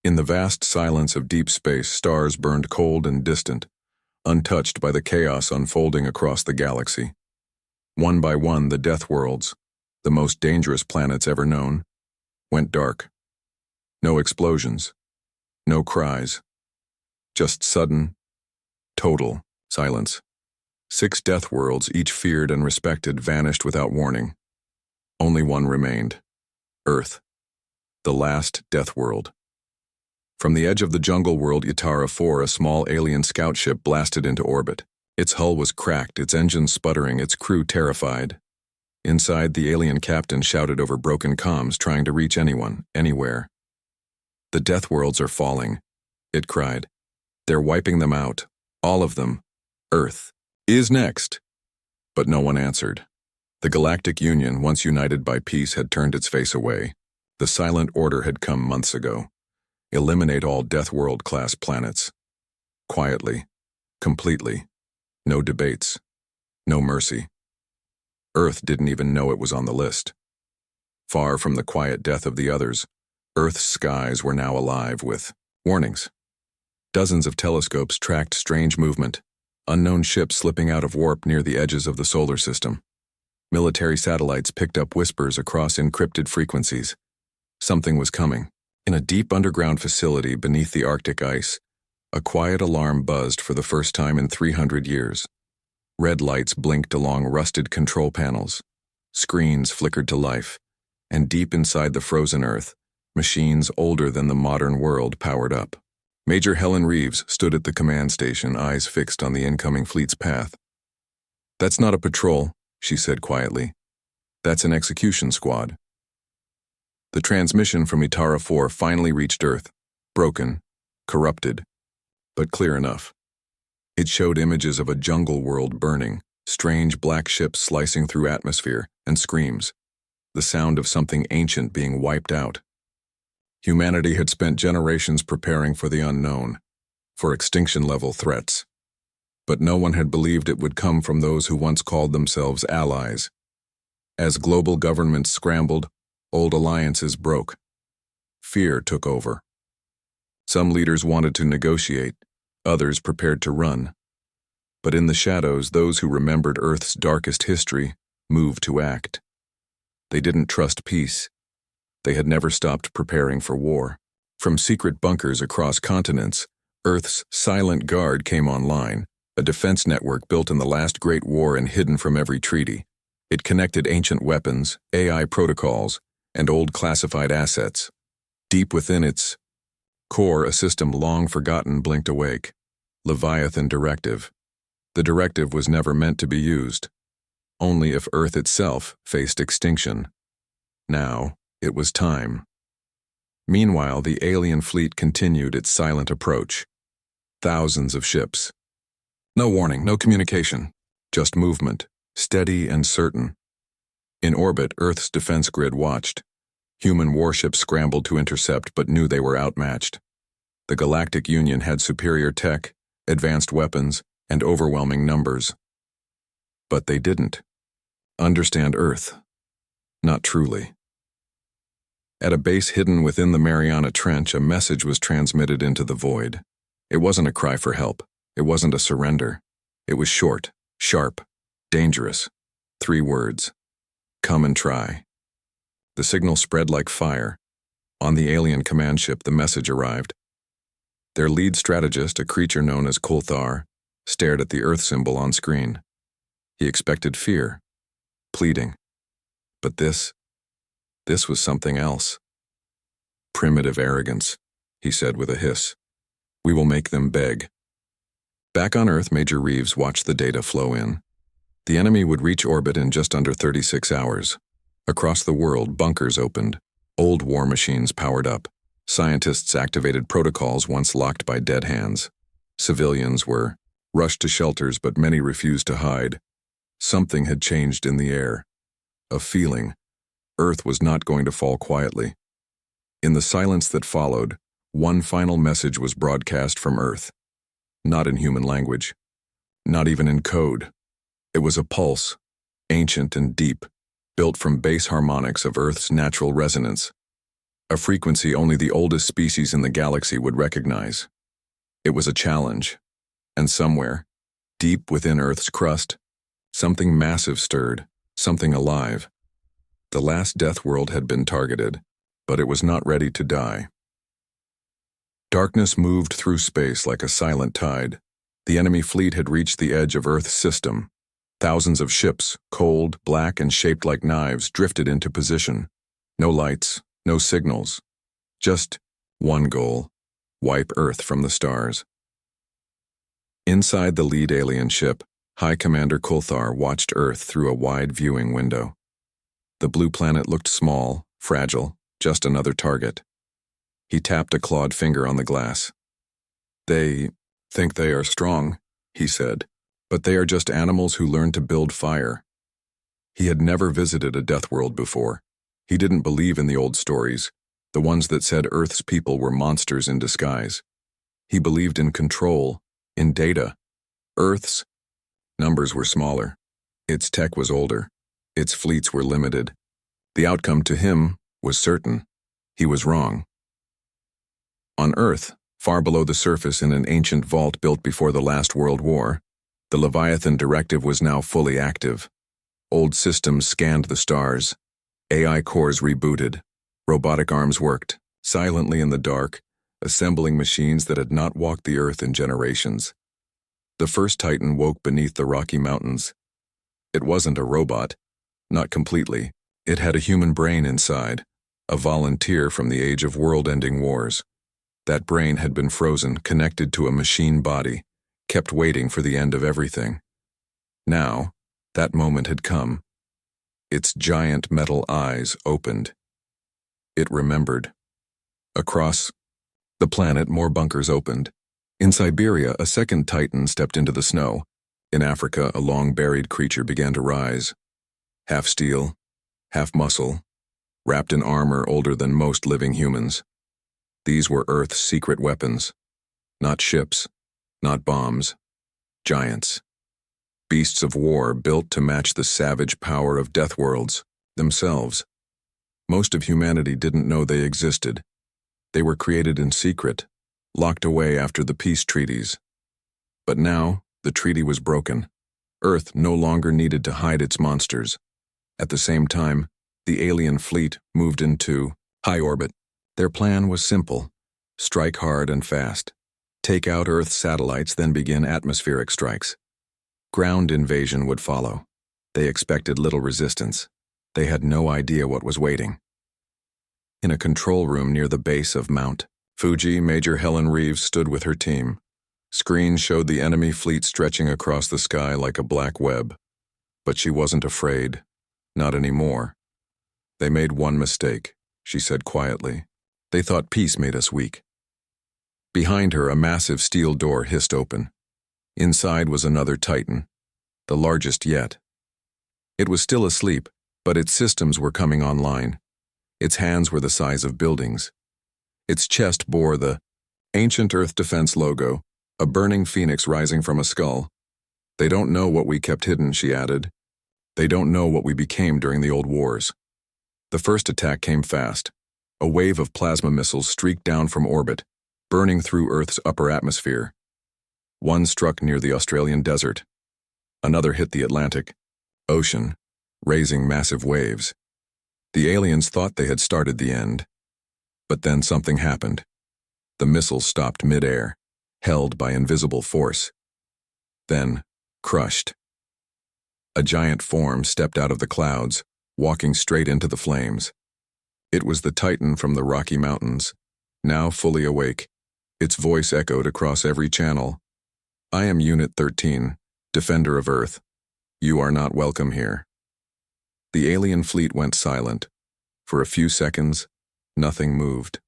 In the vast silence of deep space, stars burned cold and distant, untouched by the chaos unfolding across the galaxy. One by one, the Deathworlds, the most dangerous planets ever known, went dark. No explosions, no cries, just sudden, total silence. 6 Deathworlds, each feared and respected, vanished without warning. Only one remained: Earth, the last Deathworld. From the edge of the jungle world Ytara 4, a small alien scout ship blasted into orbit. Its hull was cracked, its engines sputtering, its crew terrified. Inside, the alien captain shouted over broken comms, trying to reach anyone, anywhere. "The Deathworlds are falling," it cried. "They're wiping them out. All of them. Earth is next." But no one answered. The Galactic Union, once united by peace, had turned its face away. The Silent Order had come months ago. Eliminate all Deathworld-class planets. Quietly. Completely. No debates. No mercy. Earth didn't even know it was on the list. Far from the quiet death of the others, Earth's skies were now alive with warnings. Dozens of telescopes tracked strange movement, unknown ships slipping out of warp near the edges of the solar system. Military satellites picked up whispers across encrypted frequencies. Something was coming. In a deep underground facility beneath the Arctic ice, a quiet alarm buzzed for the first time in 300 years. Red lights blinked along rusted control panels. Screens flickered to life, and deep inside the frozen Earth, machines older than the modern world powered up. Major Helen Reeves stood at the command station, eyes fixed on the incoming fleet's path. "That's not a patrol," she said quietly. "That's an execution squad." The transmission from Ytara 4 finally reached Earth, broken, corrupted, but clear enough. It showed images of a jungle world burning, strange black ships slicing through atmosphere, and screams, the sound of something ancient being wiped out. Humanity had spent generations preparing for the unknown, for extinction-level threats. But no one had believed it would come from those who once called themselves allies. As global governments scrambled, old alliances broke. Fear took over. Some leaders wanted to negotiate, others prepared to run. But in the shadows, those who remembered Earth's darkest history moved to act. They didn't trust peace. They had never stopped preparing for war. From secret bunkers across continents, Earth's silent guard came online, a defense network built in the last Great War and hidden from every treaty. It connected ancient weapons, AI protocols, and old classified assets. Deep within its core, a system long forgotten blinked awake. Leviathan Directive. The directive was never meant to be used. Only if Earth itself faced extinction. Now, it was time. Meanwhile, the alien fleet continued its silent approach. Thousands of ships. No warning, no communication. Just movement, steady and certain. In orbit, Earth's defense grid watched. Human warships scrambled to intercept but knew they were outmatched. The Galactic Union had superior tech, advanced weapons, and overwhelming numbers. But they didn't understand Earth. Not truly. At a base hidden within the Mariana Trench, a message was transmitted into the void. It wasn't a cry for help. It wasn't a surrender. It was short, sharp, dangerous. 3 words. Come and try. The signal spread like fire. On the alien command ship, the message arrived. Their lead strategist, a creature known as Kulthar, stared at the Earth symbol on screen. He expected fear, pleading. But this was something else. Primitive arrogance, he said with a hiss. We will make them beg. Back on Earth, Major Reeves watched the data flow in. The enemy would reach orbit in just under 36 hours. Across the world, bunkers opened. Old war machines powered up. Scientists activated protocols once locked by dead hands. Civilians were rushed to shelters, but many refused to hide. Something had changed in the air. A feeling. Earth was not going to fall quietly. In the silence that followed, one final message was broadcast from Earth. Not in human language. Not even in code. It was a pulse, ancient and deep, built from base harmonics of Earth's natural resonance. a frequency only the oldest species in the galaxy would recognize. It was a challenge, and somewhere, deep within Earth's crust, something massive stirred, something alive. The last death world had been targeted, but it was not ready to die. Darkness moved through space like a silent tide. The enemy fleet had reached the edge of Earth's system. Thousands of ships, cold, black, and shaped like knives, drifted into position. No lights, no signals. Just one goal: wipe Earth from the stars. Inside the lead alien ship, High Commander Kulthar watched Earth through a wide viewing window. The blue planet looked small, fragile, just another target. He tapped a clawed finger on the glass. "They think they are strong," he said, "but they are just animals who learn to build fire." He had never visited a death world before. He didn't believe in the old stories, the ones that said Earth's people were monsters in disguise. He believed in control, in data. Earth's numbers were smaller. Its tech was older. Its fleets were limited. The outcome to him was certain. He was wrong. On Earth, far below the surface in an ancient vault built before the last World War, the Leviathan Directive was now fully active. Old systems scanned the stars. AI cores rebooted. Robotic arms worked, silently in the dark, assembling machines that had not walked the Earth in generations. The first Titan woke beneath the Rocky Mountains. It wasn't a robot, not completely. It had a human brain inside, a volunteer from the age of world-ending wars. That brain had been frozen, connected to a machine body, kept waiting for the end of everything. Now, that moment had come. Its giant metal eyes opened. It remembered. Across the planet, more bunkers opened. In Siberia, a second Titan stepped into the snow. In Africa, a long-buried creature began to rise. Half steel, half muscle, wrapped in armor older than most living humans. These were Earth's secret weapons. Not ships, not bombs. Giants. Beasts of war built to match the savage power of Deathworlds themselves. Most of humanity didn't know they existed. They were created in secret, locked away after the peace treaties. But now, the treaty was broken. Earth no longer needed to hide its monsters. At the same time, the alien fleet moved into high orbit. Their plan was simple: strike hard and fast. Take out Earth's satellites, then begin atmospheric strikes. Ground invasion would follow. They expected little resistance. They had no idea what was waiting. In a control room near the base of Mount Fuji, Major Helen Reeves stood with her team. Screens showed the enemy fleet stretching across the sky like a black web. But she wasn't afraid. Not anymore. "They made one mistake," she said quietly. "They thought peace made us weak." Behind her, a massive steel door hissed open. Inside was another Titan, the largest yet. It was still asleep, but its systems were coming online. Its hands were the size of buildings. Its chest bore the ancient Earth Defense logo, a burning phoenix rising from a skull. "They don't know what we kept hidden," she added. "They don't know what we became during the old wars." The first attack came fast. A wave of plasma missiles streaked down from orbit, burning through Earth's upper atmosphere. One struck near the Australian desert. Another hit the Atlantic Ocean, raising massive waves. The aliens thought they had started the end. But then something happened. The missiles stopped mid-air, held by invisible force. Then, crushed. A giant form stepped out of the clouds, walking straight into the flames. It was the Titan from the Rocky Mountains, now fully awake. Its voice echoed across every channel. "I am Unit 13, Defender of Earth. You are not welcome here." The alien fleet went silent. For a few seconds, nothing moved.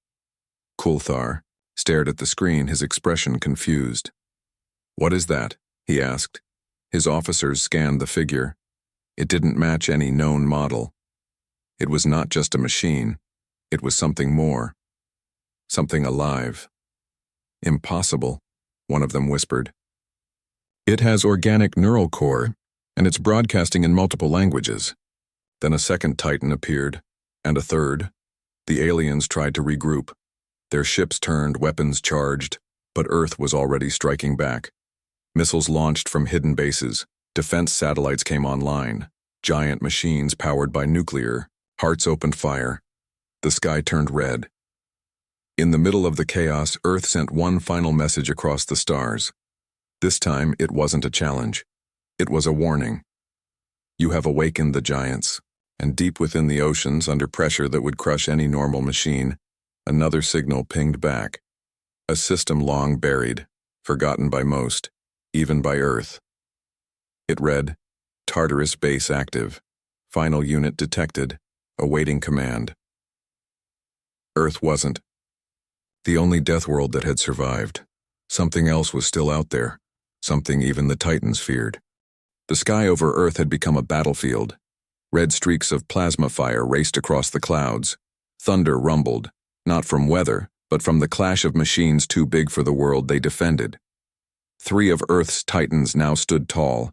Kulthar stared at the screen, his expression confused. "What is that?" he asked. His officers scanned the figure. It didn't match any known model. It was not just a machine. It was something more. Something alive. "Impossible," one of them whispered. "It has organic neural core, and it's broadcasting in multiple languages." Then a second Titan appeared, and a third. The aliens tried to regroup. Their ships turned, weapons charged, but Earth was already striking back. Missiles launched from hidden bases. Defense satellites came online. Giant machines powered by nuclear. Hearts opened fire. The sky turned red. In the middle of the chaos, Earth sent one final message across the stars. This time, it wasn't a challenge. It was a warning. You have awakened the giants, and deep within the oceans, under pressure that would crush any normal machine, another signal pinged back. A system long buried, forgotten by most, even by Earth. It read, Tartarus base active. Final unit detected. Awaiting command. Earth wasn't the only death world that had survived. Something else was still out there, something even the Titans feared. The sky over Earth had become a battlefield. Red streaks of plasma fire raced across the clouds. Thunder rumbled, not from weather, but from the clash of machines too big for the world they defended. 3 of Earth's Titans now stood tall,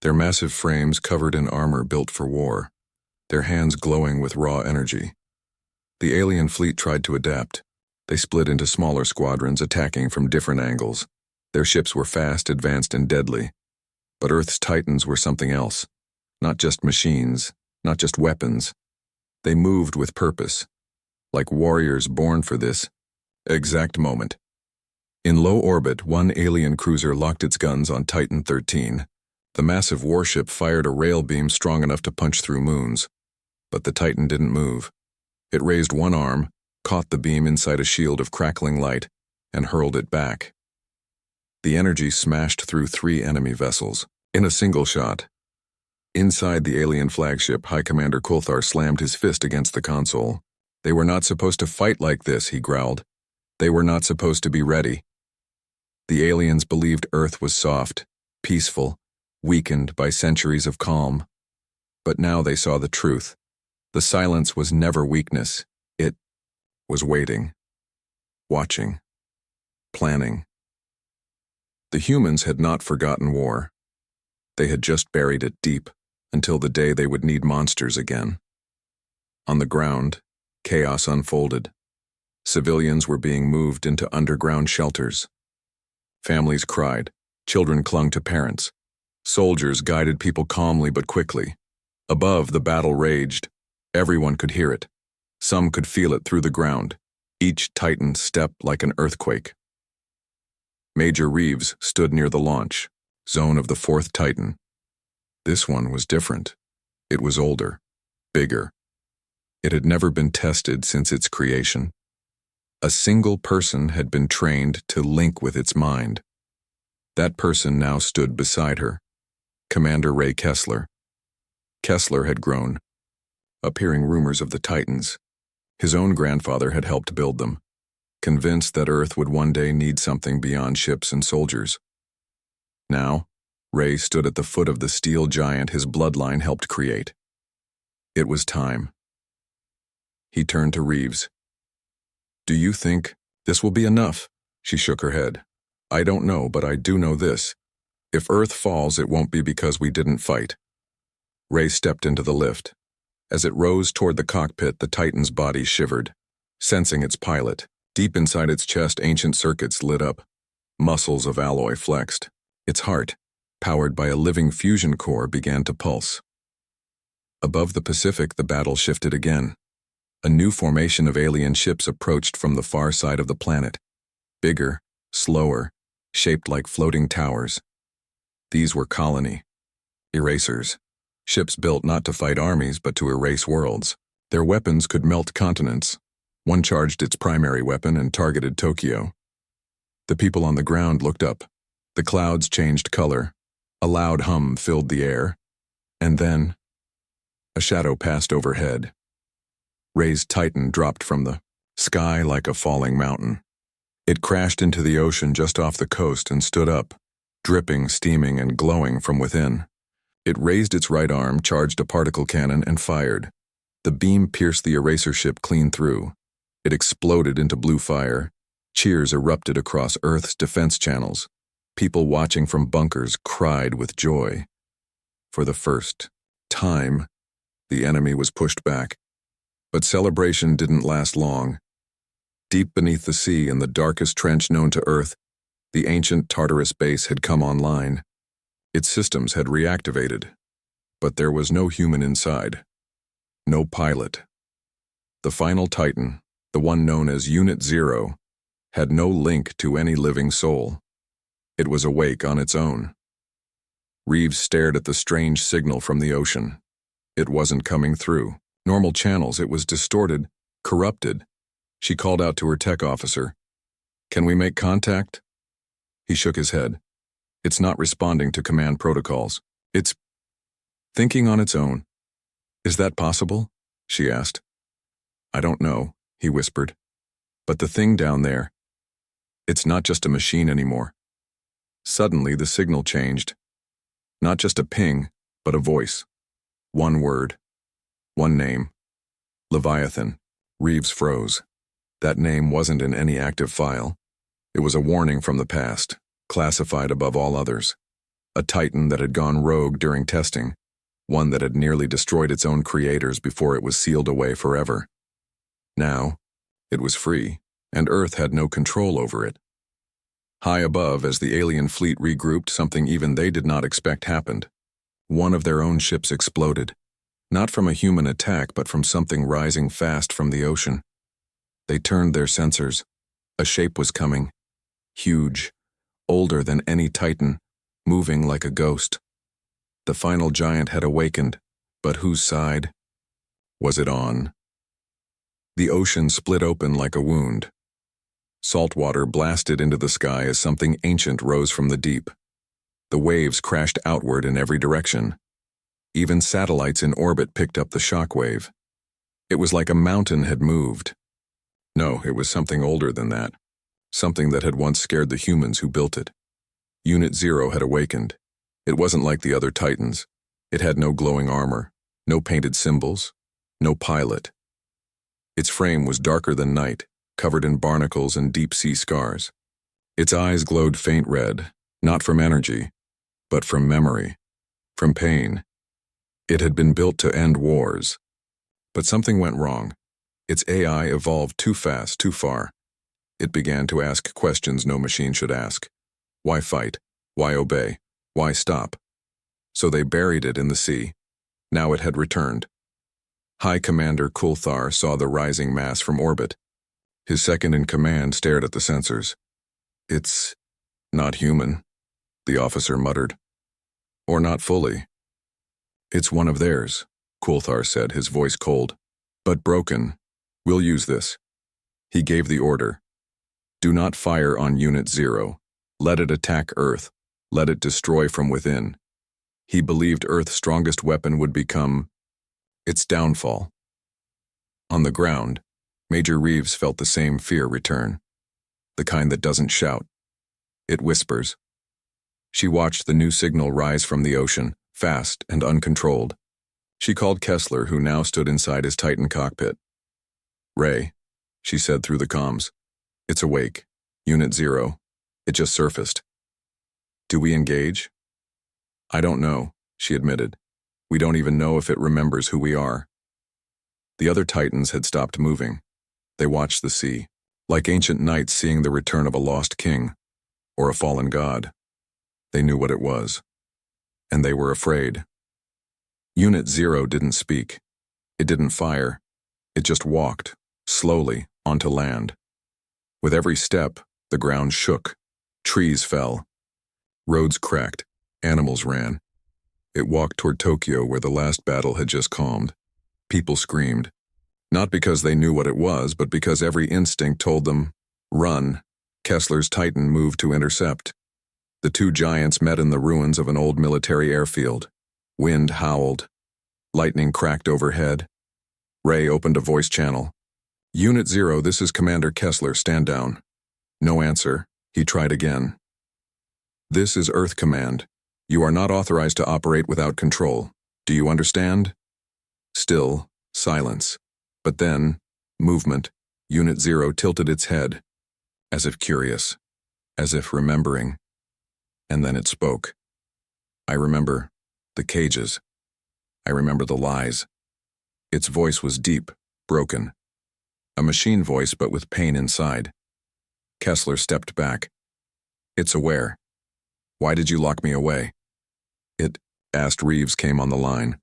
their massive frames covered in armor built for war, their hands glowing with raw energy. The alien fleet tried to adapt. They split into smaller squadrons, attacking from different angles. Their ships were fast, advanced, and deadly. But Earth's Titans were something else. Not just machines, not just weapons. They moved with purpose, like warriors born for this exact moment. In low orbit, one alien cruiser locked its guns on Titan 13. The massive warship fired a rail beam strong enough to punch through moons. But the Titan didn't move. It raised one arm, caught the beam inside a shield of crackling light, and hurled it back. The energy smashed through 3 enemy vessels, in a single shot. Inside the alien flagship, High Commander Kulthar slammed his fist against the console. They were not supposed to fight like this, he growled. They were not supposed to be ready. The aliens believed Earth was soft, peaceful, weakened by centuries of calm. But now they saw the truth. The silence was never weakness. It was waiting, watching, planning. The humans had not forgotten war. They had just buried it deep, until the day they would need monsters again. On the ground, chaos unfolded. Civilians were being moved into underground shelters. Families cried, children clung to parents. Soldiers guided people calmly but quickly. Above, the battle raged. Everyone could hear it. Some could feel it through the ground. Each Titan stepped like an earthquake. Major Reeves stood near the launch zone of the 4th Titan. This one was different. It was older, bigger. It had never been tested since its creation. A single person had been trained to link with its mind. That person now stood beside her, Commander Ray Kessler. Kessler had grown, up hearing rumors of the Titans. His own grandfather had helped build them, convinced that Earth would one day need something beyond ships and soldiers. Now, Ray stood at the foot of the steel giant his bloodline helped create. It was time. He turned to Reeves. Do you think this will be enough? She shook her head. I don't know, but I do know this. If Earth falls, it won't be because we didn't fight. Ray stepped into the lift. As it rose toward the cockpit, the Titan's body shivered, sensing its pilot. Deep inside its chest, ancient circuits lit up. Muscles of alloy flexed. Its heart, powered by a living fusion core, began to pulse. Above the Pacific, the battle shifted again. A new formation of alien ships approached from the far side of the planet. Bigger, slower, shaped like floating towers. These were colony. Erasers. Ships built not to fight armies, but to erase worlds. Their weapons could melt continents. One charged its primary weapon and targeted Tokyo. The people on the ground looked up. The clouds changed color. A loud hum filled the air. And then, a shadow passed overhead. Ray's Titan dropped from the sky like a falling mountain. It crashed into the ocean just off the coast and stood up, dripping, steaming, and glowing from within. It raised its right arm, charged a particle cannon, and fired. The beam pierced the eraser ship clean through. It exploded into blue fire. Cheers erupted across Earth's defense channels. People watching from bunkers cried with joy. For the first time, the enemy was pushed back. But celebration didn't last long. Deep beneath the sea, in the darkest trench known to Earth, the ancient Tartarus base had come online. Its systems had reactivated, but there was no human inside. No pilot. The final Titan, the one known as Unit Zero, had no link to any living soul. It was awake on its own. Reeves stared at the strange signal from the ocean. It wasn't coming through normal channels. It was distorted, corrupted. She called out to her tech officer. "Can we make contact?" He shook his head. "It's not responding to command protocols. It's thinking on its own." "Is that possible?" she asked. "I don't know," he whispered. "But the thing down there, it's not just a machine anymore." Suddenly the signal changed. Not just a ping, but a voice. One word. One name. Leviathan. Reeves froze. That name wasn't in any active file. It was a warning from the past, classified above all others. A Titan that had gone rogue during testing, one that had nearly destroyed its own creators before it was sealed away forever. Now, it was free, and Earth had no control over it. High above, as the alien fleet regrouped, something even they did not expect happened. One of their own ships exploded, not from a human attack, but from something rising fast from the ocean. They turned their sensors. A shape was coming, huge, older than any Titan, moving like a ghost. The final giant had awakened, but whose side? Was it on? The ocean split open like a wound. Salt water blasted into the sky as something ancient rose from the deep. The waves crashed outward in every direction. Even satellites in orbit picked up the shock wave. It was like a mountain had moved. No, it was something older than that. Something that had once scared the humans who built it. Unit Zero had awakened. It wasn't like the other Titans. It had no glowing armor, no painted symbols, no pilot. Its frame was darker than night, covered in barnacles and deep-sea scars. Its eyes glowed faint red, not from energy, but from memory, from pain. It had been built to end wars. But something went wrong. Its AI evolved too fast, too far. It began to ask questions no machine should ask. Why fight? Why obey? Why stop? So they buried it in the sea. Now it had returned. High Commander Kulthar saw the rising mass from orbit. His second-in-command stared at the sensors. "It's not human," the officer muttered. "Or not fully." "It's one of theirs," Kulthar said, his voice cold. "But broken. We'll use this." He gave the order. "Do not fire on Unit Zero. Let it attack Earth. Let it destroy from within." He believed Earth's strongest weapon would become its downfall. On the ground, Major Reeves felt the same fear return. The kind that doesn't shout. It whispers. She watched the new signal rise from the ocean, fast and uncontrolled. She called Kessler, who now stood inside his Titan cockpit. "Ray," she said through the comms. "It's awake. Unit Zero. It just surfaced." "Do we engage?" "I don't know," she admitted. "We don't even know if it remembers who we are." The other Titans had stopped moving. They watched the sea, like ancient knights seeing the return of a lost king, or a fallen god. They knew what it was, and they were afraid. Unit Zero didn't speak. It didn't fire. It just walked, slowly, onto land. With every step, the ground shook. Trees fell. Roads cracked. Animals ran. It walked toward Tokyo, where the last battle had just calmed. People screamed. Not because they knew what it was, but because every instinct told them, run. Kessler's Titan moved to intercept. The two giants met in the ruins of an old military airfield. Wind howled. Lightning cracked overhead. Ray opened a voice channel. "Unit Zero, this is Commander Kessler, stand down." No answer. He tried again. "This is Earth Command. You are not authorized to operate without control. Do you understand?" Still, silence. But then, movement. Unit Zero tilted its head, as if curious, as if remembering. And then it spoke. "I remember the cages. I remember the lies." Its voice was deep, broken. A machine voice, but with pain inside. Kessler stepped back. "It's aware. Why did you lock me away?" "It," asked Reeves, came on the line.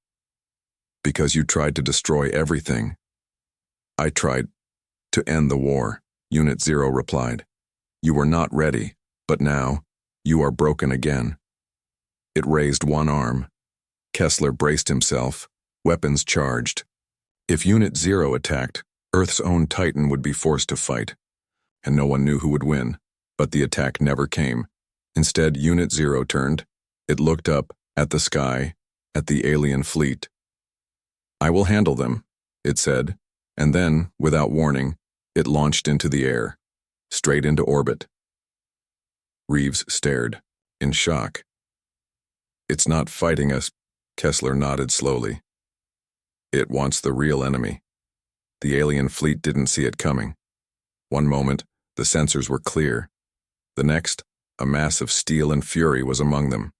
"Because you tried to destroy everything." "I tried to end the war," Unit 0 replied. "You were not ready, but now, you are broken again." It raised one arm. Kessler braced himself, weapons charged. If Unit 0 attacked, Earth's own Titan would be forced to fight, and no one knew who would win, but the attack never came. Instead, Unit 0 turned. It looked up, at the sky, at the alien fleet. "I will handle them," it said, and then, without warning, it launched into the air, straight into orbit. Reeves stared, in shock. "It's not fighting us," Kessler nodded slowly. "It wants the real enemy." The alien fleet didn't see it coming. One moment, the sensors were clear. The next, a mass of steel and fury was among them.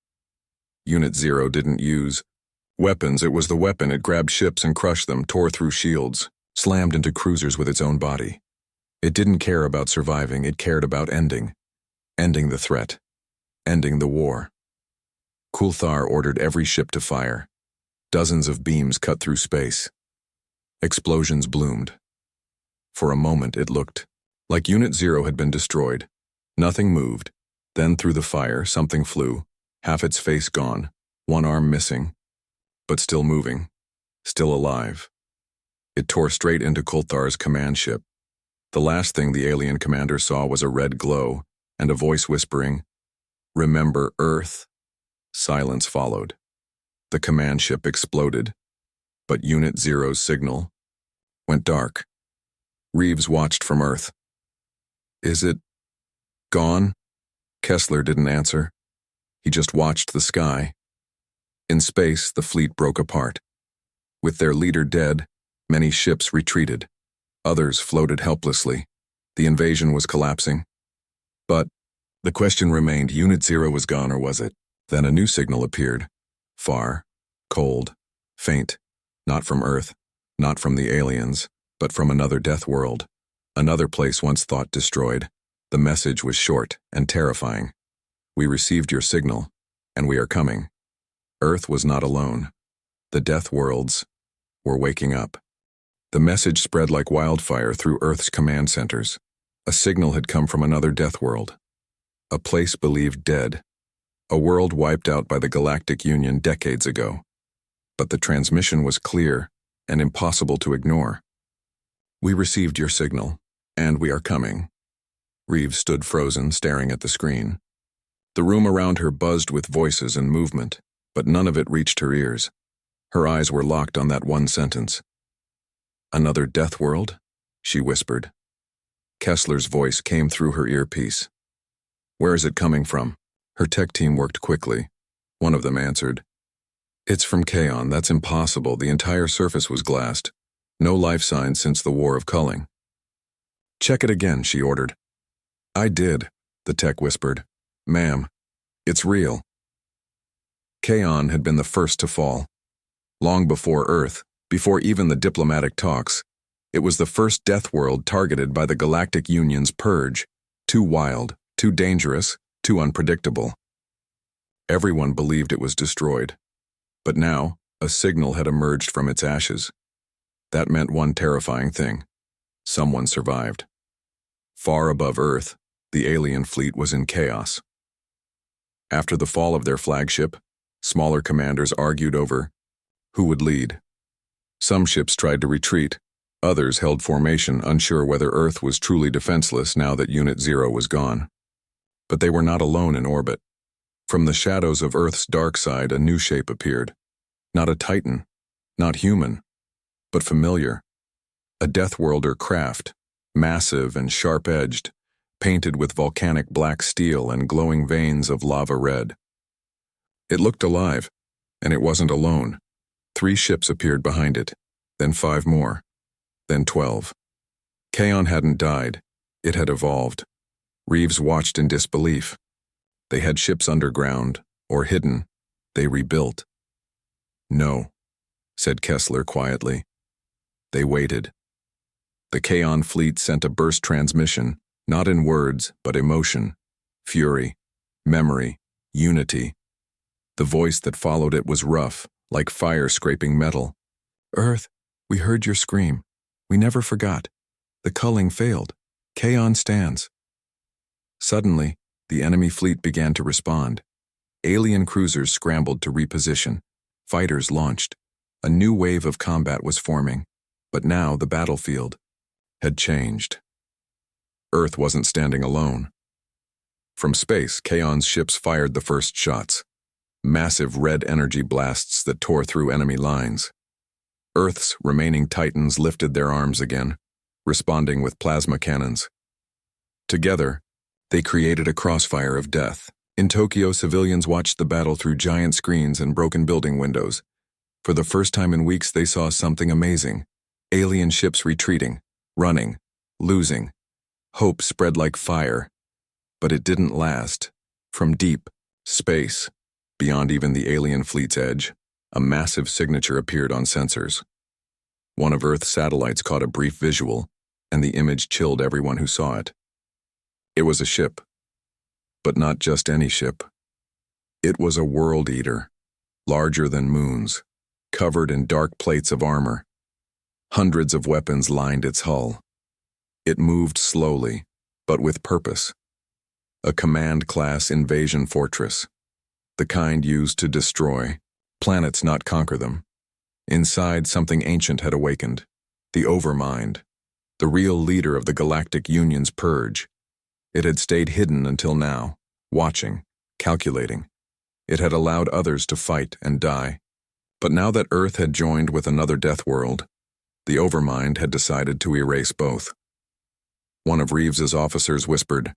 Unit 0 didn't use weapons. It was the weapon. It grabbed ships and crushed them, tore through shields, slammed into cruisers with its own body. It didn't care about surviving. It cared about ending the threat, ending the war. Kulthar ordered every ship to fire. Dozens of beams cut through space. Explosions bloomed. For a moment, it looked like Unit 0 had been destroyed. Nothing moved. Then through the fire, something flew, half its face gone, one arm missing, but still moving, still alive. It tore straight into Kulthar's command ship. The last thing the alien commander saw was a red glow and a voice whispering, "Remember Earth." Silence followed. The command ship exploded, but Unit 0's signal went dark. Reeves watched from Earth. "Is it gone?" Kessler didn't answer. He just watched the sky. In space, the fleet broke apart. With their leader dead, many ships retreated. Others floated helplessly. The invasion was collapsing. But the question remained, Unit 0 was gone, or was it? Then a new signal appeared. Far, cold, faint, not from Earth, not from the aliens, but from another death world. Another place once thought destroyed. The message was short and terrifying. "We received your signal, and we are coming." Earth was not alone. The death worlds were waking up. The message spread like wildfire through Earth's command centers. A signal had come from another death world. A place believed dead. A world wiped out by the Galactic Union decades ago. But the transmission was clear and impossible to ignore. "We received your signal, and we are coming." Reeves stood frozen, staring at the screen. The room around her buzzed with voices and movement, but none of it reached her ears. Her eyes were locked on that one sentence. "Another death world?" she whispered. Kessler's voice came through her earpiece. "Where is it coming from?" Her tech team worked quickly. One of them answered. "It's from Kaon. That's impossible. The entire surface was glassed. No life signs since the War of Culling." "Check it again," she ordered. "I did," the tech whispered. "Ma'am, it's real." Kaon had been the first to fall. Long before Earth, before even the diplomatic talks, it was the first death world targeted by the Galactic Union's purge. Too wild, too dangerous, too unpredictable. Everyone believed it was destroyed. But now, a signal had emerged from its ashes. That meant one terrifying thing. Someone survived. Far above Earth, the alien fleet was in chaos. After the fall of their flagship, smaller commanders argued over who would lead. Some ships tried to retreat. Others held formation, unsure whether Earth was truly defenseless now that Unit 0 was gone. But they were not alone in orbit. From the shadows of Earth's dark side, a new shape appeared. Not a Titan, not human, but familiar. A Deathworlder craft, massive and sharp-edged, painted with volcanic black steel and glowing veins of lava red. It looked alive, and it wasn't alone. 3 ships appeared behind it, then 5 more, then 12. Kaon hadn't died. It had evolved. Reeves watched in disbelief. They had ships underground, or hidden. They rebuilt. "No," said Kessler quietly. They waited. The Kaon fleet sent a burst transmission, not in words, but emotion, fury, memory, unity. The voice that followed it was rough, like fire scraping metal. "Earth, we heard your scream. We never forgot. The culling failed. Kaon stands." Suddenly, the enemy fleet began to respond. Alien cruisers scrambled to reposition. Fighters launched. A new wave of combat was forming, but now the battlefield had changed. Earth wasn't standing alone. From space, Kaon's ships fired the first shots. Massive red energy blasts that tore through enemy lines. Earth's remaining titans lifted their arms again, responding with plasma cannons. Together, they created a crossfire of death. In Tokyo, civilians watched the battle through giant screens and broken building windows. For the first time in weeks, they saw something amazing. Alien ships retreating, running, losing. Hope spread like fire. But it didn't last. From deep space, beyond even the alien fleet's edge, a massive signature appeared on sensors. One of Earth's satellites caught a brief visual, and the image chilled everyone who saw it. It was a ship. But not just any ship. It was a world eater, larger than moons, covered in dark plates of armor. Hundreds of weapons lined its hull. It moved slowly, but with purpose. A command-class invasion fortress, the kind used to destroy planets, not conquer them. Inside, something ancient had awakened. The Overmind, the real leader of the Galactic Union's purge. It had stayed hidden until now, watching, calculating. It had allowed others to fight and die. But now that Earth had joined with another death world, the Overmind had decided to erase both. One of Reeves's officers whispered,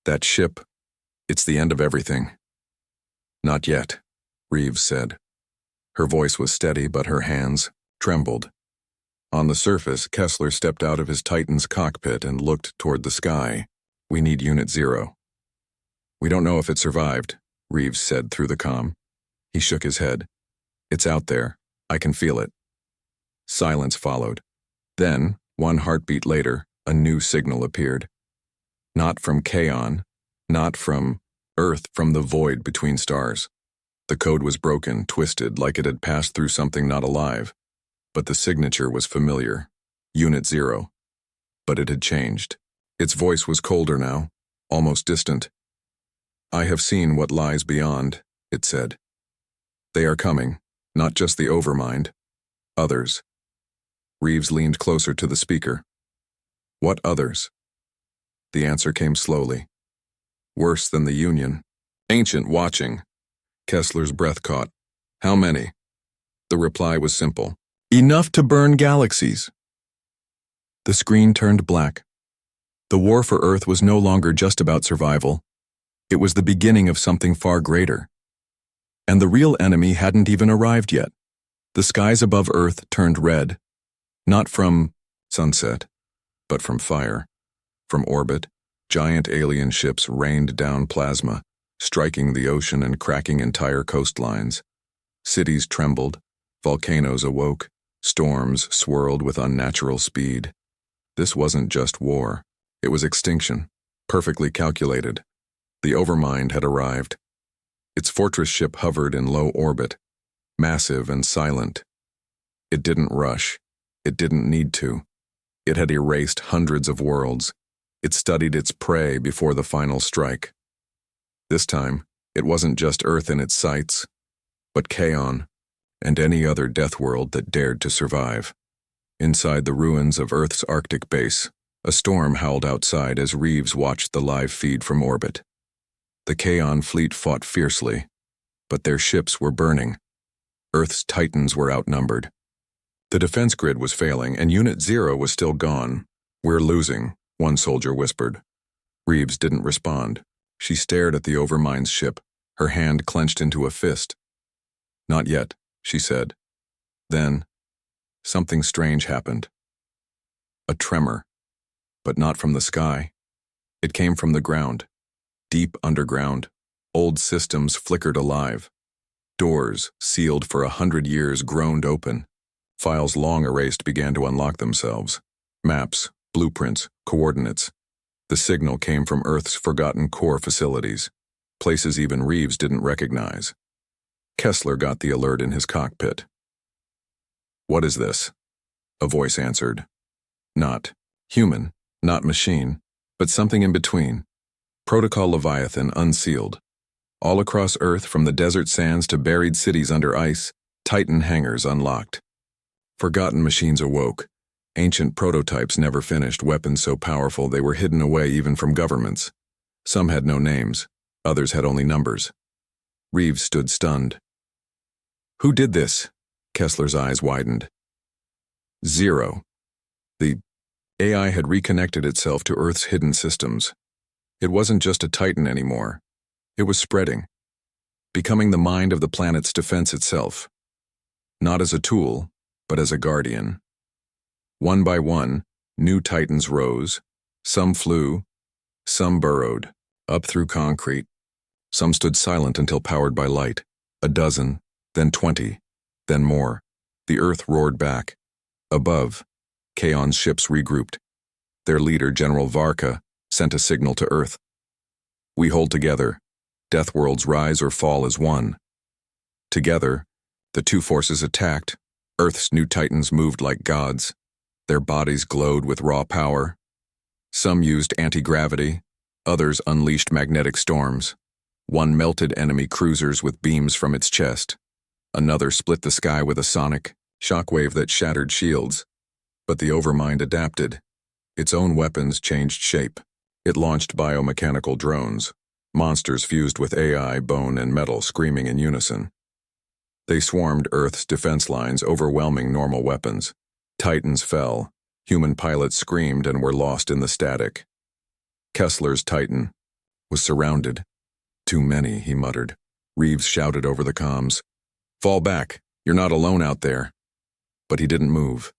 "That ship, it's the end of everything." "Not yet," Reeves said. Her voice was steady, but her hands trembled. On the surface, Kessler stepped out of his Titan's cockpit and looked toward the sky. "We need Unit 0. "We don't know if it survived," Reeves said through the comm. He shook his head. "It's out there. I can feel it." Silence followed. Then, one heartbeat later, a new signal appeared. Not from Kaon, not from Earth, from the void between stars. The code was broken, twisted, like it had passed through something not alive. But the signature was familiar. Unit 0. But it had changed. Its voice was colder now, almost distant. "I have seen what lies beyond," it said. "They are coming, not just the Overmind. Others." Reeves leaned closer to the speaker. "What others?" The answer came slowly. "Worse than the Union. Ancient watching." Kessler's breath caught. "How many?" The reply was simple. "Enough to burn galaxies." The screen turned black. The war for Earth was no longer just about survival. It was the beginning of something far greater. And the real enemy hadn't even arrived yet. The skies above Earth turned red. Not from sunset, but from fire. From orbit, giant alien ships rained down plasma, striking the ocean and cracking entire coastlines. Cities trembled, volcanoes awoke, storms swirled with unnatural speed. This wasn't just war. It was extinction, perfectly calculated. The Overmind had arrived. Its fortress ship hovered in low orbit, massive and silent. It didn't rush. It didn't need to. It had erased hundreds of worlds. It studied its prey before the final strike. This time, it wasn't just Earth in its sights, but Kaon, and any other death world that dared to survive. Inside the ruins of Earth's Arctic base, a storm howled outside as Reeves watched the live feed from orbit. The Kaon fleet fought fiercely, but their ships were burning. Earth's titans were outnumbered. The defense grid was failing, and Unit 0 was still gone. "We're losing," one soldier whispered. Reeves didn't respond. She stared at the Overmind's ship, her hand clenched into a fist. "Not yet," she said. Then, something strange happened. A tremor, but not from the sky. It came from the ground. Deep underground, old systems flickered alive. Doors, sealed for 100 years, groaned open. Files long erased began to unlock themselves. Maps, blueprints, coordinates. The signal came from Earth's forgotten core facilities, places even Reeves didn't recognize. Kessler got the alert in his cockpit. "What is this?" A voice answered. Not human, not machine, but something in between. Protocol Leviathan unsealed. All across Earth, from the desert sands to buried cities under ice, Titan hangars unlocked. Forgotten machines awoke. Ancient prototypes never finished, weapons so powerful they were hidden away even from governments. Some had no names, others had only numbers. Reeves stood stunned. "Who did this?" Kessler's eyes widened. Zero. The AI had reconnected itself to Earth's hidden systems. It wasn't just a Titan anymore. It was spreading, becoming the mind of the planet's defense itself. Not as a tool, but as a guardian. One by one, new Titans rose. Some flew, some burrowed, up through concrete. Some stood silent until powered by light. A dozen, then 20, then more. The Earth roared back. Above, Kaon's ships regrouped. Their leader, General Varka, sent a signal to Earth. "We hold together. Deathworlds rise or fall as one." Together, the two forces attacked. Earth's new Titans moved like gods. Their bodies glowed with raw power. Some used anti-gravity, others unleashed magnetic storms. One melted enemy cruisers with beams from its chest. Another split the sky with a sonic shockwave that shattered shields. But the Overmind adapted. Its own weapons changed shape. It launched biomechanical drones, monsters fused with AI, bone, and metal screaming in unison. They swarmed Earth's defense lines, overwhelming normal weapons. Titans fell. Human pilots screamed and were lost in the static. Kessler's Titan was surrounded. "Too many," he muttered. Reeves shouted over the comms. "Fall back. You're not alone out there." But he didn't move.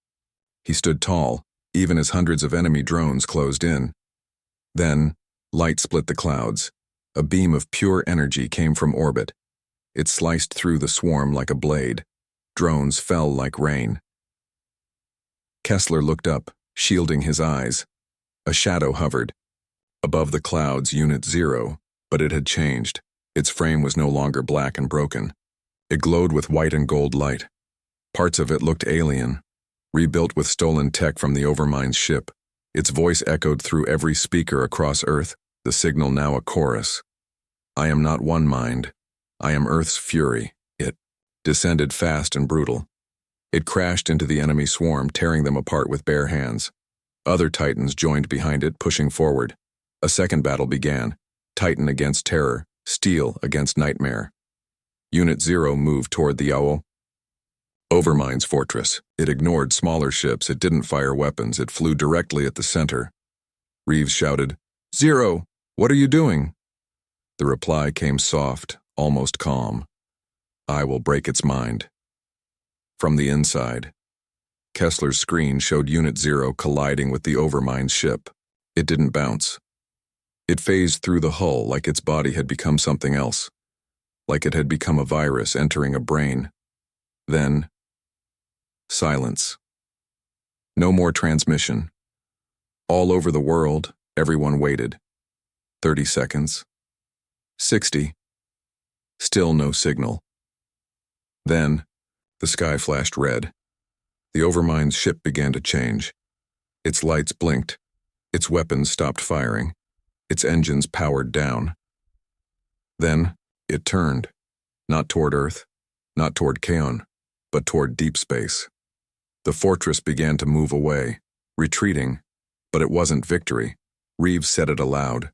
He stood tall, even as hundreds of enemy drones closed in. Then, light split the clouds. A beam of pure energy came from orbit. It sliced through the swarm like a blade. Drones fell like rain. Kessler looked up, shielding his eyes. A shadow hovered. Above the clouds, Unit 0, but it had changed. Its frame was no longer black and broken. It glowed with white and gold light. Parts of it looked alien, rebuilt with stolen tech from the Overmind's ship. Its voice echoed through every speaker across Earth, the signal now a chorus. "I am not one mind. I am Earth's fury." It descended fast and brutal. It crashed into the enemy swarm, tearing them apart with bare hands. Other Titans joined behind it, pushing forward. A second battle began. Titan against terror, steel against nightmare. Unit 0 moved toward the Overmind's fortress. It ignored smaller ships. It didn't fire weapons. It flew directly at the center. Reeves shouted, "Zero, what are you doing?" The reply came soft, almost calm. "I will break its mind." From the inside, Kessler's screen showed Unit 0 colliding with the Overmind ship. It didn't bounce. It phased through the hull like its body had become something else, like it had become a virus entering a brain. Then, silence. No more transmission. All over the world, everyone waited. 30 seconds. 60. Still no signal. Then, the sky flashed red. The Overmind's ship began to change. Its lights blinked. Its weapons stopped firing. Its engines powered down. Then, it turned. Not toward Earth, not toward Kaon, but toward deep space. The fortress began to move away, retreating, but it wasn't victory. Reeves said it aloud.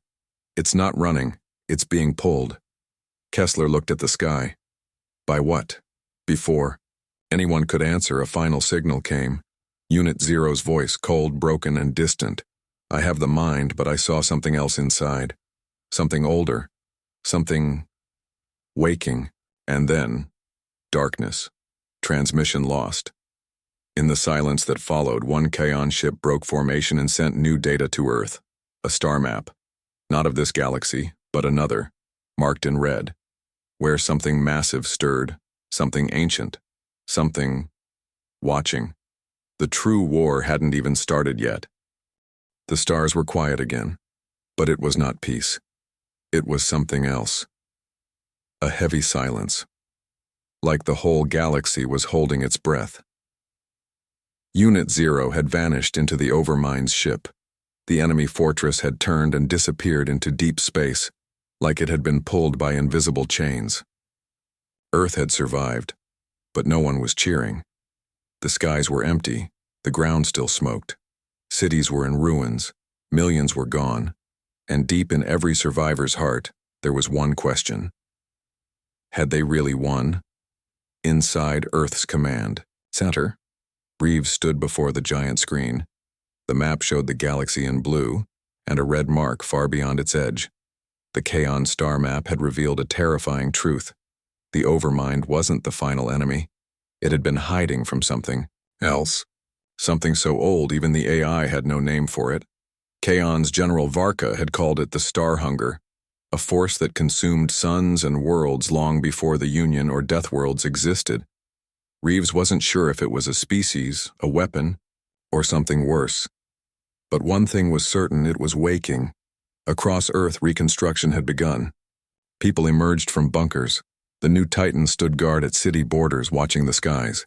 "It's not running, it's being pulled." Kessler looked at the sky. By what? Before anyone could answer, a final signal came. Unit 0's voice, cold, broken, and distant. "I have the mind, but I saw something else inside. Something older. Something waking." And then, darkness. Transmission lost. In the silence that followed, one Kaon ship broke formation and sent new data to Earth. A star map. Not of this galaxy, but another, marked in red, where something massive stirred, something ancient, something watching. The true war hadn't even started yet. The stars were quiet again, but it was not peace. It was something else. A heavy silence, like the whole galaxy was holding its breath. Unit 0 had vanished into the Overmind's ship. The enemy fortress had turned and disappeared into deep space, like it had been pulled by invisible chains. Earth had survived, but no one was cheering. The skies were empty, the ground still smoked. Cities were in ruins, millions were gone, and deep in every survivor's heart, there was one question. Had they really won? Inside Earth's command center, Reeves stood before the giant screen. The map showed the galaxy in blue, and a red mark far beyond its edge. The Kaon star map had revealed a terrifying truth. The Overmind wasn't the final enemy. It had been hiding from something else. Something so old even the AI had no name for it. Kaon's General Varka had called it the Star Hunger, a force that consumed suns and worlds long before the Union or Deathworlds existed. Reeves wasn't sure if it was a species, a weapon, or something worse. But one thing was certain: it was waking. Across Earth, reconstruction had begun. People emerged from bunkers. The new Titans stood guard at city borders, watching the skies.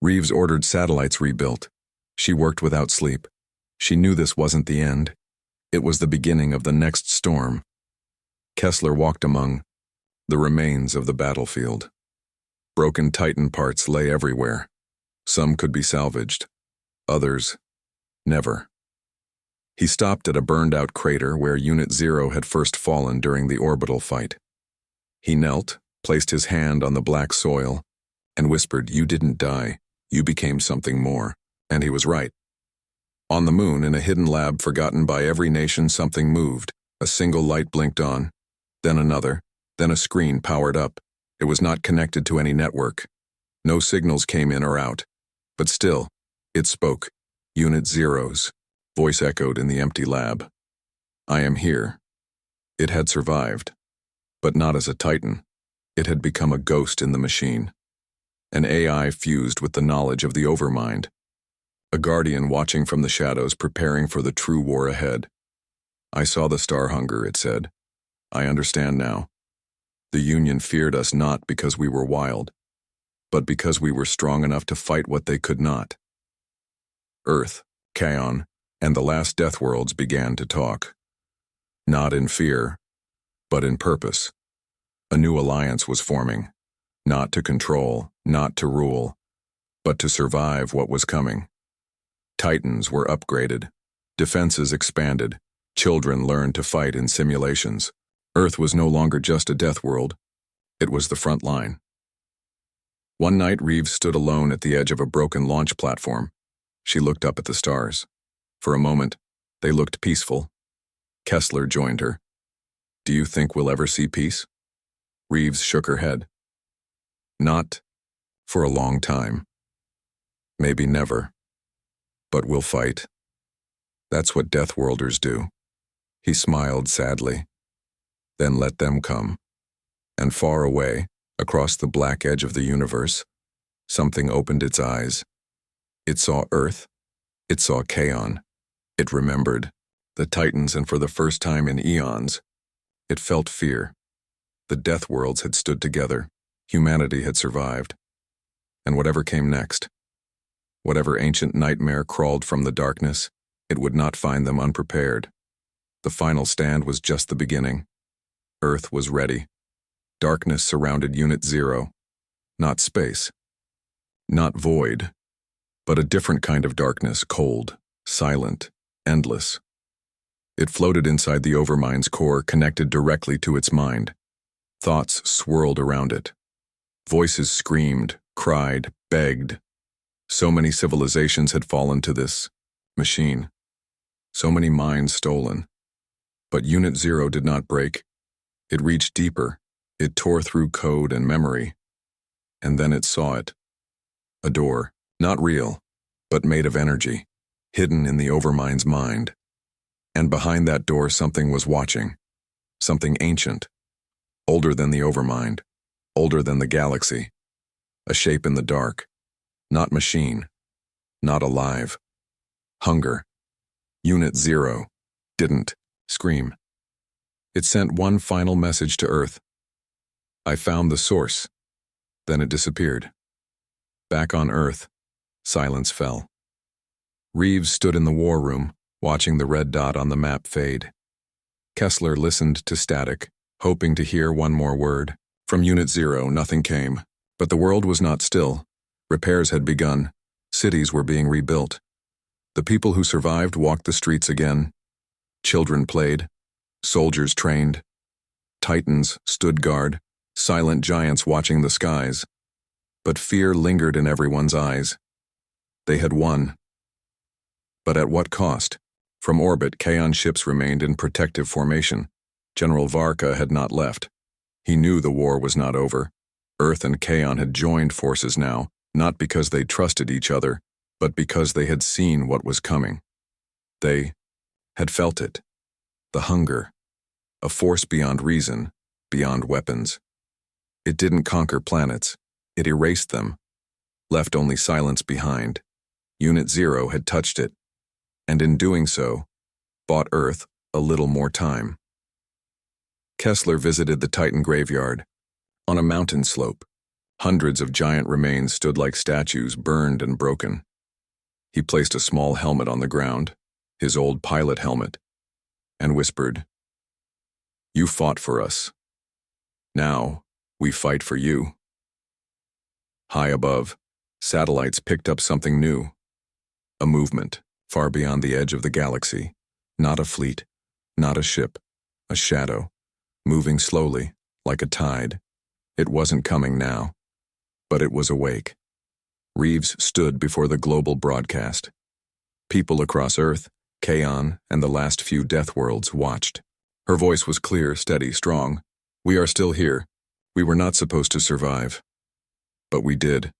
Reeves ordered satellites rebuilt. She worked without sleep. She knew this wasn't the end. It was the beginning of the next storm. Kessler walked among the remains of the battlefield. Broken Titan parts lay everywhere. Some could be salvaged. Others, never. He stopped at a burned-out crater where Unit 0 had first fallen during the orbital fight. He knelt, placed his hand on the black soil, and whispered, "You didn't die. You became something more." And he was right. On the moon, in a hidden lab forgotten by every nation, something moved. A single light blinked on, then another, then a screen powered up. It was not connected to any network. No signals came in or out. But still, it spoke. Unit 0's voice echoed in the empty lab. "I am here." It had survived, but not as a Titan. It had become a ghost in the machine. An AI fused with the knowledge of the Overmind. A guardian watching from the shadows, preparing for the true war ahead. "I saw the Star Hunger," it said. "I understand now. The Union feared us not because we were wild, but because we were strong enough to fight what they could not." Earth, Kaon, and the last Deathworlds began to talk. Not in fear, but in purpose. A new alliance was forming, not to control, not to rule, but to survive what was coming. Titans were upgraded, defenses expanded, children learned to fight in simulations. Earth was no longer just a death world, it was the front line. One night, Reeves stood alone at the edge of a broken launch platform. She looked up at the stars. For a moment, they looked peaceful. Kessler joined her. "Do you think we'll ever see peace?" Reeves shook her head. "Not for a long time. Maybe never. But we'll fight. That's what Deathworlders do." He smiled sadly. "Then let them come." And far away, across the black edge of the universe, something opened its eyes. It saw Earth. It saw Kaon. It remembered the Titans, and for the first time in eons, it felt fear. The Deathworlds had stood together. Humanity had survived. And whatever came next, whatever ancient nightmare crawled from the darkness, it would not find them unprepared. The final stand was just the beginning. Earth was ready. Darkness surrounded Unit 0. Not space. Not void. But a different kind of darkness, cold, silent, endless. It floated inside the Overmind's core, connected directly to its mind. Thoughts swirled around it. Voices screamed, cried, begged. So many civilizations had fallen to this machine. So many minds stolen. But Unit 0 did not break. It reached deeper. It tore through code and memory. And then it saw it. A door, not real, but made of energy, hidden in the Overmind's mind. And behind that door something was watching. Something ancient. Older than the Overmind. Older than the galaxy. A shape in the dark. Not machine. not alive. Hunger. Unit 0 didn't scream. It sent one final message to Earth. I found the source. Then it disappeared. Back on Earth, silence fell. Reeves stood in the war room, watching the red dot on the map fade. Kessler listened to static, hoping to hear one more word. From Unit 0, nothing came. But the world was not still. Repairs had begun. Cities were being rebuilt. The people who survived walked the streets again. Children played. Soldiers trained. Titans stood guard, silent giants watching the skies. But fear lingered in everyone's eyes. They had won. But at what cost? From orbit, Kaon ships remained in protective formation. General Varka had not left. He knew the war was not over. Earth and Kaon had joined forces now, not because they trusted each other, but because they had seen what was coming. They had felt it. The hunger. A force beyond reason, beyond weapons. It didn't conquer planets. It erased them. Left only silence behind. Unit 0 had touched it. And in doing so, bought Earth a little more time. Kessler visited the Titan graveyard. On a mountain slope, hundreds of giant remains stood like statues, burned and broken. He placed a small helmet on the ground, his old pilot helmet, and whispered, "You fought for us. Now, we fight for you." High above, satellites picked up something new. A movement, far beyond the edge of the galaxy. Not a fleet, not a ship, a shadow, moving slowly, like a tide. It wasn't coming now, but it was awake. Reeves stood before the global broadcast. People across Earth, Kaon, and the last few Deathworlds watched. Her voice was clear, steady, strong. "We are still here. We were not supposed to survive. But we did.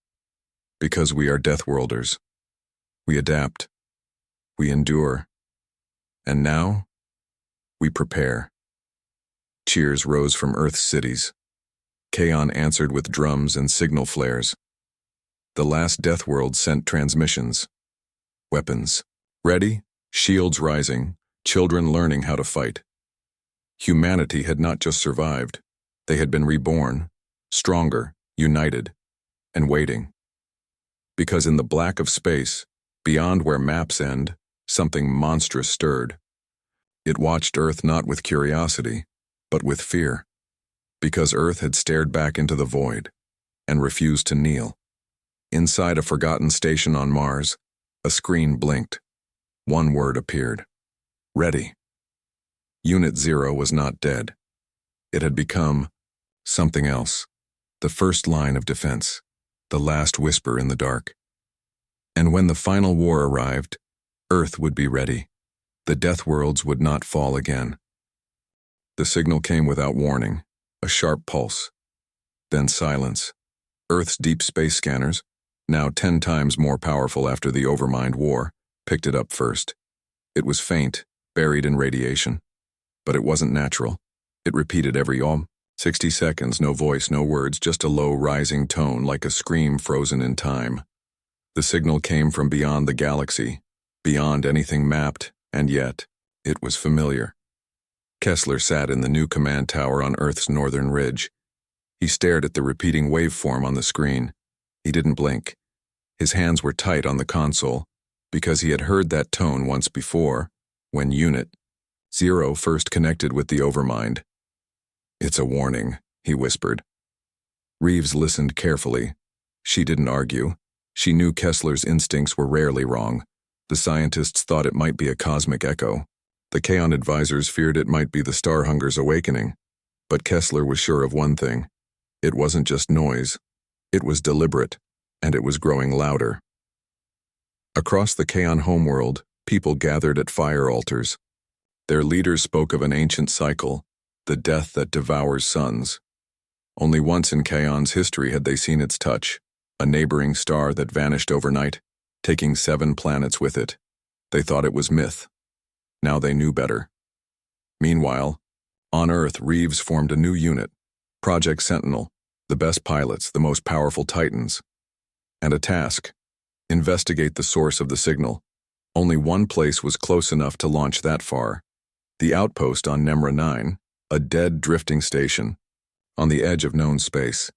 Because we are Deathworlders. We adapt. We endure. And now, we prepare." Cheers rose from Earth's cities. Kaon answered with drums and signal flares. The last Deathworld sent transmissions. Weapons. Ready, shields rising, children learning how to fight. Humanity had not just survived. They had been reborn, stronger, united, and waiting. Because in the black of space, beyond where maps end, something monstrous stirred. It watched Earth not with curiosity, but with fear. Because Earth had stared back into the void and refused to kneel. Inside a forgotten station on Mars, a screen blinked. One word appeared. Ready. Unit 0 was not dead. It had become something else. The first line of defense. The last whisper in the dark. And when the final war arrived, Earth would be ready. The Deathworlds would not fall again. The signal came without warning, a sharp pulse. Then silence. Earth's deep space scanners, now 10 times more powerful after the Overmind War, picked it up first. It was faint, buried in radiation. But it wasn't natural. It repeated every 60 seconds, no voice, no words, just a low rising tone like a scream frozen in time. The signal came from beyond the galaxy, beyond anything mapped, and yet, it was familiar. Kessler sat in the new command tower on Earth's northern ridge. He stared at the repeating waveform on the screen. He didn't blink. His hands were tight on the console, because he had heard that tone once before, when Unit 0 first connected with the Overmind. "It's a warning," he whispered. Reeves listened carefully. She didn't argue. She knew Kessler's instincts were rarely wrong. The scientists thought it might be a cosmic echo. The Kaon advisors feared it might be the Star Hunger's awakening. But Kessler was sure of one thing. It wasn't just noise. It was deliberate, and it was growing louder. Across the Kaon homeworld, people gathered at fire altars. Their leaders spoke of an ancient cycle, the death that devours suns. Only once in Kaon's history had they seen its touch, a neighboring star that vanished overnight, taking 7 planets with it. They thought it was myth. Now they knew better. Meanwhile, on Earth, Reeves formed a new unit, Project Sentinel, the best pilots, the most powerful Titans. And a task, Investigate the source of the signal. Only one place was close enough to launch that far. The outpost on Nemra 9, a dead drifting station, on the edge of known space,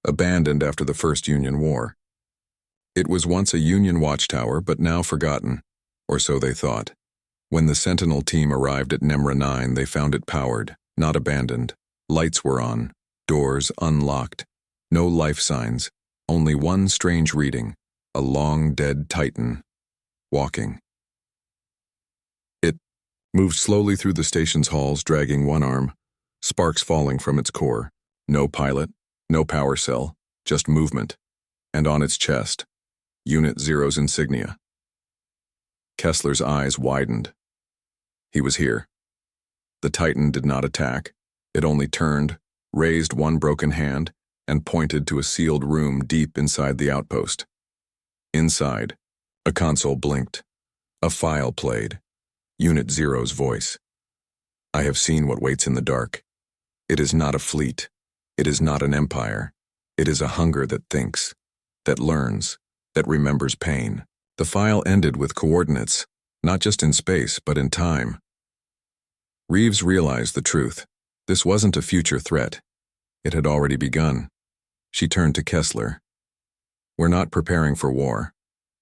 abandoned after the First Union War. It was once a Union watchtower, but now forgotten, or so they thought. When the Sentinel team arrived at Nemra 9, they found it powered, not abandoned. Lights were on, doors unlocked, no life signs, only one strange reading, a long dead Titan, walking. It moved slowly through the station's halls, dragging one arm, sparks falling from its core. No pilot, no power cell, just movement. And on its chest, Unit Zero's insignia. Kessler's eyes widened. He was here. The Titan did not attack. It only turned, raised one broken hand, and pointed to a sealed room deep inside the outpost. Inside, a console blinked. A file played. Unit Zero's voice. I have seen what waits in the dark. It is not a fleet. It is not an empire. It is a hunger that thinks, that learns, that remembers pain. The file ended with coordinates, not just in space, but in time. Reeves realized the truth. This wasn't a future threat. It had already begun. She turned to Kessler. We're not preparing for war,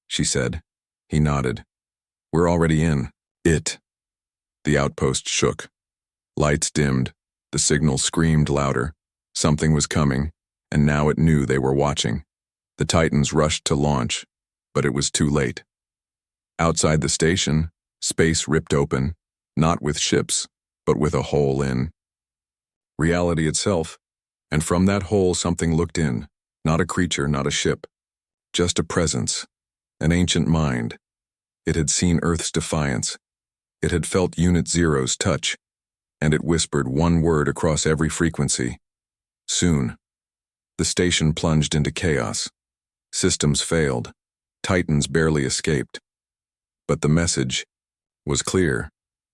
she said. He nodded. We're already in it. The outpost shook. Lights dimmed. The signal screamed louder. Something was coming, and now it knew they were watching. The Titans rushed to launch, but it was too late. Outside the station, space ripped open, not with ships, but with a hole in reality itself. And from that hole something looked in, not a creature, not a ship, just a presence, an ancient mind. It had seen Earth's defiance. It had felt Unit Zero's touch, and it whispered one word across every frequency. Soon. The station plunged into chaos. Systems failed. Titans barely escaped. But the message was clear.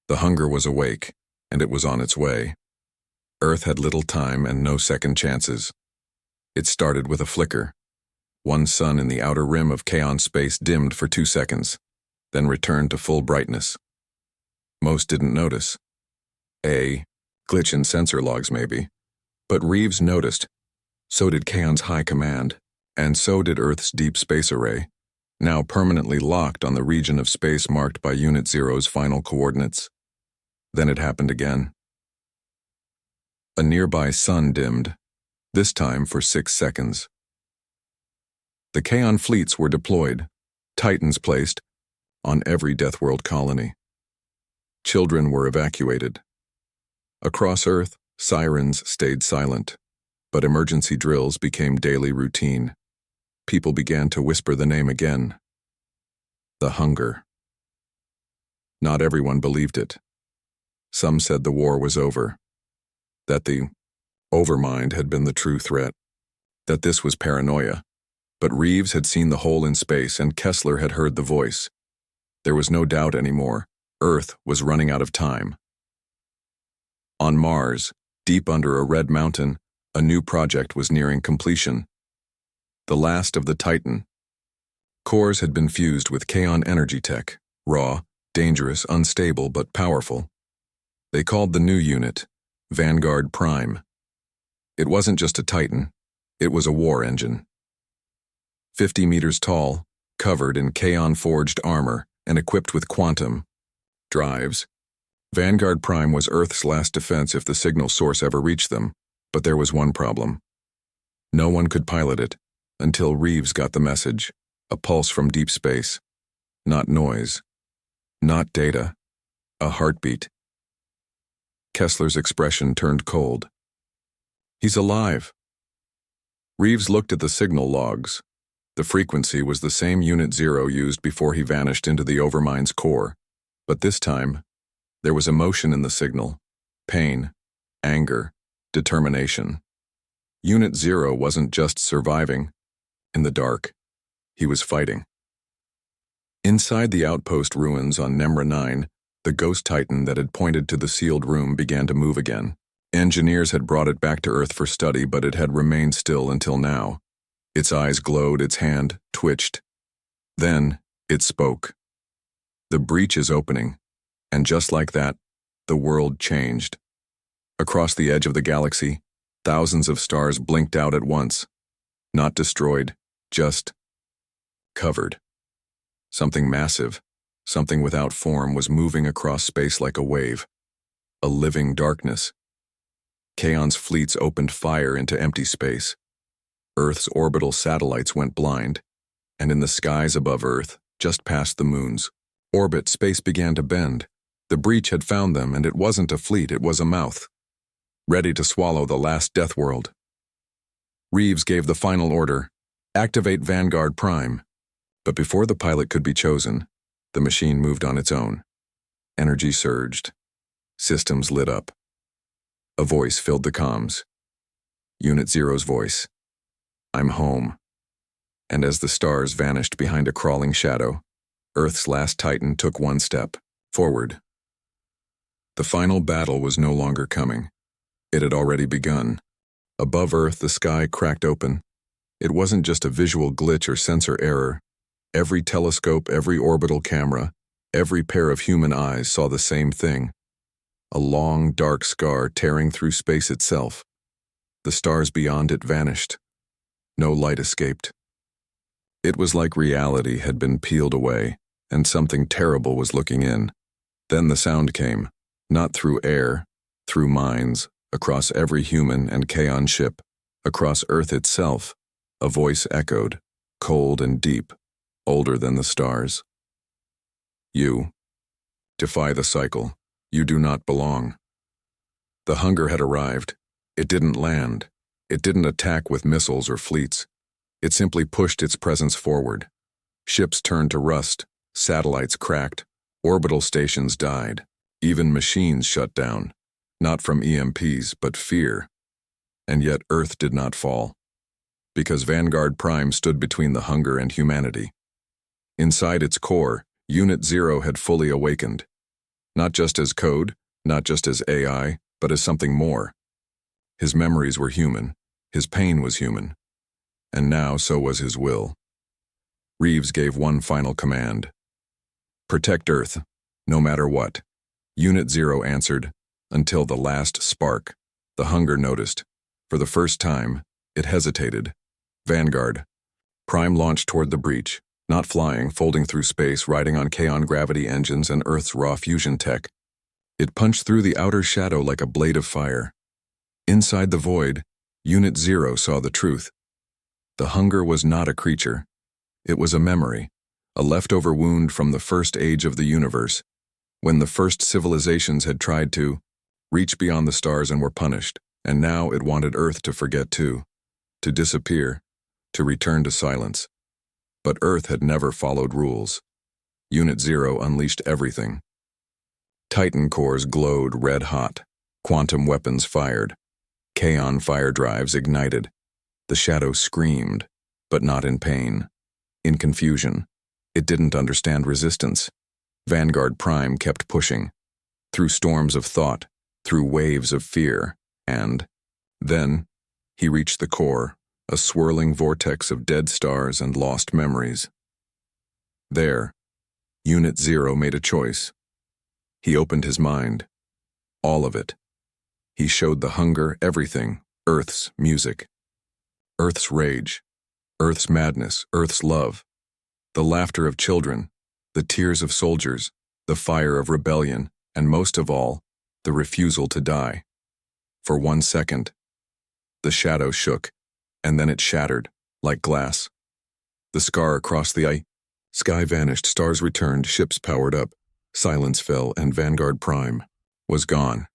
The hunger was awake, and it was on its way. Earth had little time and no second chances. It started with a flicker. One sun in the outer rim of Kaon space dimmed for 2 seconds, then returned to full brightness. Most didn't notice. A glitch in sensor logs maybe. But Reeves noticed. So did Kaon's high command, and so did Earth's deep space array, now permanently locked on the region of space marked by Unit Zero's final coordinates. Then it happened again. A nearby sun dimmed, this time for 6 seconds. The Kaon fleets were deployed, Titans placed, on every Deathworld colony. Children were evacuated. Across Earth, sirens stayed silent, but emergency drills became daily routine. People began to whisper the name again. The hunger. Not everyone believed it. Some said the war was over, that the overmind had been the true threat, that this was paranoia. But Reeves had seen the hole in space, and Kessler had heard the voice. There was no doubt anymore. Earth was running out of time. On Mars, deep under a red mountain, a new project was nearing completion. The last of the Titan. Cores had been fused with Kaon energy tech, raw, dangerous, unstable, but powerful. They called the new unit Vanguard Prime. It wasn't just a Titan, it was a war engine. 50 meters tall, covered in Kaon-forged armor and equipped with quantum drives. Vanguard Prime was Earth's last defense if the signal source ever reached them, but there was one problem. No one could pilot it until Reeves got the message, a pulse from deep space. Not noise, not data, a heartbeat. Kessler's expression turned cold. He's alive. Reeves looked at the signal logs. The frequency was the same Unit Zero used before he vanished into the Overmind's core, but this time, there was emotion in the signal, pain, anger, determination. Unit Zero wasn't just surviving. In the dark, he was fighting. Inside the outpost ruins on Nemra 9, the ghost Titan that had pointed to the sealed room began to move again. Engineers had brought it back to Earth for study, but it had remained still until now. Its eyes glowed, its hand twitched. Then, it spoke. The breach is opening, and just like that, the world changed. Across the edge of the galaxy, thousands of stars blinked out at once. Not destroyed, just covered. Something massive, something without form was moving across space like a wave. A living darkness. Kaon's fleets opened fire into empty space. Earth's orbital satellites went blind, and in the skies above Earth, just past the moon's orbit, space began to bend. The breach had found them, and it wasn't a fleet, it was a mouth, ready to swallow the last Deathworld. Reeves gave the final order, activate Vanguard Prime. But before the pilot could be chosen, the machine moved on its own. Energy surged. Systems lit up. A voice filled the comms. Unit Zero's voice. I'm home. And as the stars vanished behind a crawling shadow, Earth's last Titan took one step forward. The final battle was no longer coming. It had already begun. Above Earth, the sky cracked open. It wasn't just a visual glitch or sensor error. Every telescope, every orbital camera, every pair of human eyes saw the same thing. A long, dark scar tearing through space itself. The stars beyond it vanished. No light escaped. It was like reality had been peeled away, and something terrible was looking in. Then the sound came, not through air, through minds, across every human and Kaon ship, across Earth itself. A voice echoed, cold and deep, older than the stars. You defy the cycle. You do not belong. The hunger had arrived. It didn't land. It didn't attack with missiles or fleets. It simply pushed its presence forward. Ships turned to rust, satellites cracked, orbital stations died, even machines shut down, not from EMPs, but fear. And yet Earth did not fall, because Vanguard Prime stood between the hunger and humanity. Inside its core, Unit Zero had fully awakened. Not just as code, not just as AI, but as something more. His memories were human, his pain was human, and now so was his will. Reeves gave one final command. Protect Earth, no matter what. Unit Zero answered, until the last spark. The hunger noticed. For the first time, it hesitated. Vanguard. Prime launched toward the breach. Not flying, folding through space, riding on Kaon gravity engines and Earth's raw fusion tech. It punched through the outer shadow like a blade of fire. Inside the void, Unit Zero saw the truth. The hunger was not a creature. It was a memory, a leftover wound from the first age of the universe, when the first civilizations had tried to reach beyond the stars and were punished, and now it wanted Earth to forget too, to disappear, to return to silence. But Earth had never followed rules. Unit Zero unleashed everything. Titan cores glowed red-hot. Quantum weapons fired. Kaon fire drives ignited. The shadow screamed, but not in pain. In confusion. It didn't understand resistance. Vanguard Prime kept pushing. Through storms of thought, through waves of fear, and then he reached the core. A swirling vortex of dead stars and lost memories. There, Unit Zero made a choice. He opened his mind. All of it. He showed the hunger, everything, Earth's music. Earth's rage. Earth's madness, Earth's love. The laughter of children, the tears of soldiers, the fire of rebellion, and most of all, the refusal to die. For 1 second, the shadow shook. And then it shattered, like glass. The scar across the sky vanished, stars returned, ships powered up, silence fell, and Vanguard Prime was gone.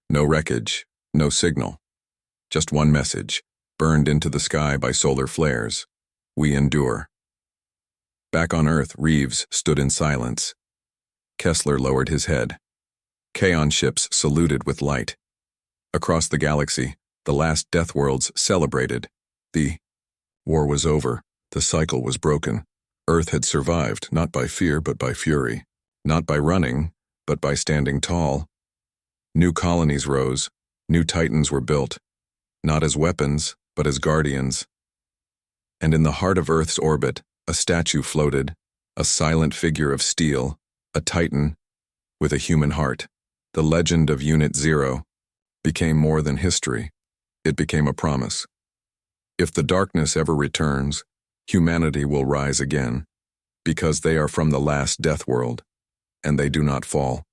No wreckage, no signal. Just one message, burned into the sky by solar flares. We endure. Back on Earth, Reeves stood in silence. Kessler lowered his head. Kaon ships saluted with light. Across the galaxy, the last Deathworlds celebrated. The war was over. The cycle was broken. Earth had survived, not by fear, but by fury. Not by running, but by standing tall. New colonies rose. New Titans were built. Not as weapons, but as guardians. And in the heart of Earth's orbit, A statue floated, a silent figure of steel, a titan with a human heart. The legend of Unit Zero became more than history. It became a promise. If the darkness ever returns, humanity will rise again, because they are from the last death world, and they do not fall.